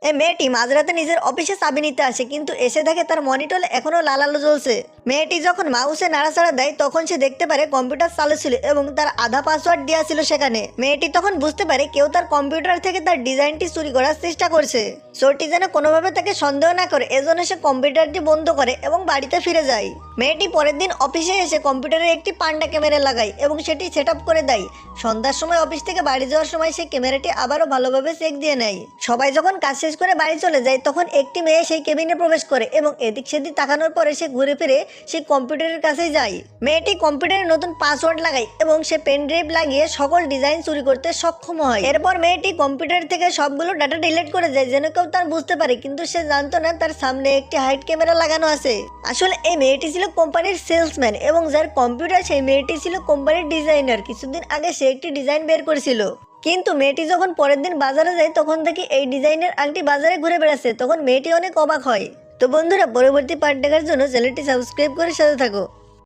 এই মেয়েটি মাঝরাতে নিজের অফিসে চাবি নিতে আসে, কিন্তু এসে দেখে তার মনিটরে এখনো লাল আলো জ্বলছে। মেয়েটি যখন মাউসে নাড়াচাড়া দেয় তখন সে দেখতে পারে কম্পিউটার চালু ছিল এবং তার আধা পাসওয়ার্ড দেওয়া ছিল সেখানে। মেয়েটি তখন বুঝতে পারে কেউ তার কম্পিউটার থেকে তার ডিজাইনটি চুরি করার চেষ্টা করছে। চোরটি যেন কোনোভাবে তাকে সন্দেহ না করে এজন্য সে কম্পিউটারটি বন্ধ করে এবং বাড়িতে ফিরে যায়। মেয়েটি পরের দিন অফিসে এসে কম্পিউটারে একটি পান্ডা ক্যামেরা লাগায় এবং সেটি সেট আপ করে দেয়। সন্ধ্যার সময় অফিস থেকে বাড়ি যাওয়ার সময় সেই ক্যামেরাটি আবারও ভালোভাবে চেক দিয়ে নেয়। সবাই যখন কাজ শেষ করে বাড়ি চলে যায় তখন একটি মেয়ে সেই কেবিনে প্রবেশ করে এবং এদিক সেদিক তাকানোর পরে সে ঘুরে ফিরে সেই কম্পিউটারের কাছে যায়। মেয়েটি কম্পিউটারে নতুন পাসওয়ার্ড লাগায় এবং সে পেন ড্রাইভ লাগিয়ে সকল ডিজাইন চুরি করতে সক্ষম হয়। এরপর মেয়েটি কম্পিউটার থেকে সবগুলো ডাটা ডিলিট করে যায় যেন কেউ তার বুঝতে পারে, কিন্তু সে জানতো না তার সামনে একটি হাইড ক্যামেরা লাগানো আছে। আসলে এই মেয়েটি ছিল কোম্পানির সেলসম্যান এবং যার কম্পিউটার সেই মেয়েটি ছিল কোম্পানির ডিজাইনার। কিছুদিন আগে সে একটি ডিজাইন বের করেছিল, কিন্তু মেয়েটি যখন পরের দিন বাজারে যায় তখন দেখি এই ডিজাইনের আংটি বাজারে ঘুরে বেড়াচ্ছে। তখন মেয়েটি অনেক অবাক হয়। তো বন্ধুরা, পরবর্তী পার্ট দেখার জন্য চ্যানেলটি সাবস্ক্রাইব করে সাথে থাকো।